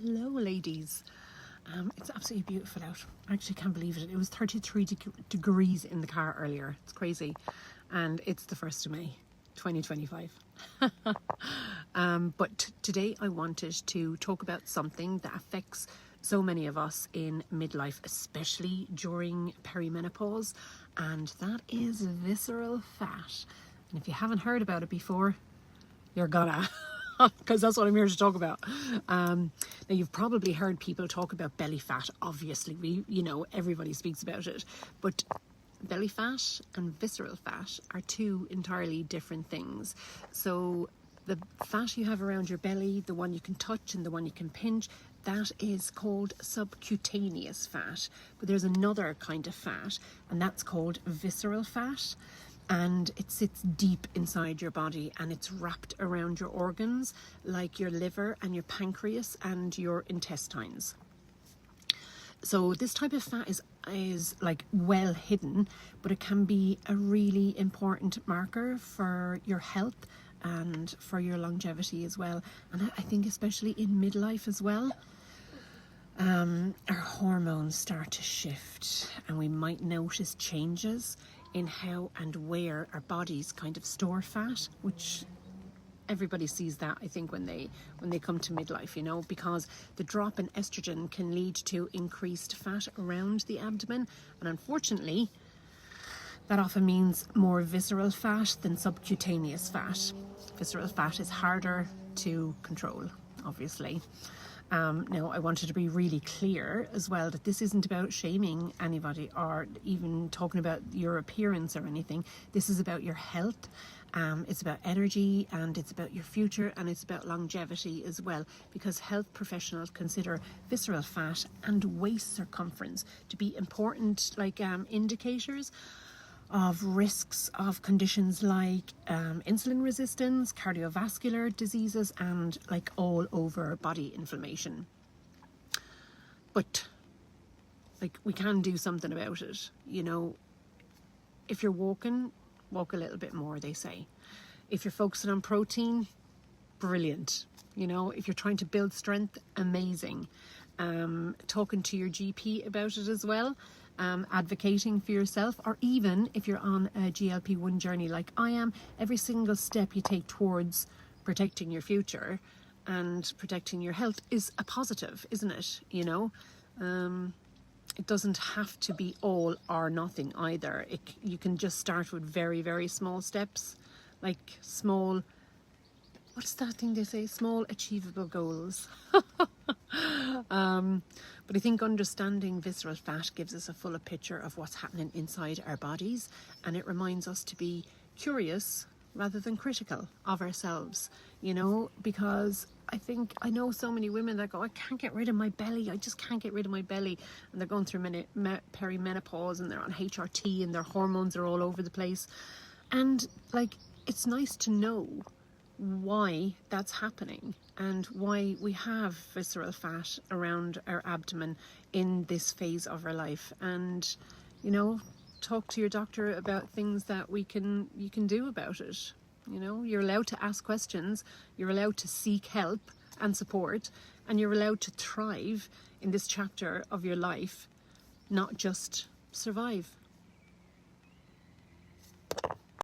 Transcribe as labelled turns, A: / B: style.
A: Hello, ladies. It's absolutely beautiful out. I actually can't believe it. It was 33 degrees in the car earlier. It's crazy. And it's the 1st of May, 2025. But today I wanted to talk about something that affects so many of us in midlife, especially during perimenopause, and that is visceral fat. And if you haven't heard about it before, you're gonna, because that's what I'm here to talk about. Now, you've probably heard people talk about belly fat. Obviously, everybody speaks about it, but belly fat and visceral fat are two entirely different things. So the fat you have around your belly, the one you can touch and the one you can pinch, that is called subcutaneous fat. But there's another kind of fat, and that's called visceral fat. And it sits deep inside your body, and it's wrapped around your organs, like your liver and your pancreas and your intestines. So this type of fat is like well hidden, but it can be a really important marker for your health and for your longevity as well. And I think especially in midlife as well, our hormones start to shift, and we might notice changes in how and where our bodies kind of store fat, which everybody sees that, I think, when they come to midlife, because the drop in estrogen can lead to increased fat around the abdomen, and unfortunately that often means more visceral fat than subcutaneous fat. Visceral fat is harder to control, obviously. Now, I wanted to be really clear as well that this isn't about shaming anybody or even talking about your appearance or anything. This is about your health. It's about energy, and it's about your future, and it's about longevity as well, because health professionals consider visceral fat and waist circumference to be important indicators of risks of conditions like insulin resistance, cardiovascular diseases, and all over body inflammation. But we can do something about it. If you're walking, walk a little bit more, they say. If you're focusing on protein, brilliant. If you're trying to build strength, amazing. Talking to your GP about it as well. Advocating for yourself, or even if you're on a GLP-1 journey like I am, every single step you take towards protecting your future and protecting your health is a positive, isn't it? It doesn't have to be all or nothing either. You can just start with very, very small steps, what's that thing they say? Small achievable goals. But I think understanding visceral fat gives us a fuller picture of what's happening inside our bodies, and it reminds us to be curious rather than critical of ourselves, because I know so many women that go, I can't get rid of my belly, I just can't get rid of my belly, and they're going through perimenopause, and they're on HRT, and their hormones are all over the place, and it's nice to know why that's happening and why we have visceral fat around our abdomen in this phase of our life, and talk to your doctor about things that you can do about it. You're allowed to ask questions, you're allowed to seek help and support, and you're allowed to thrive in this chapter of your life, not just survive.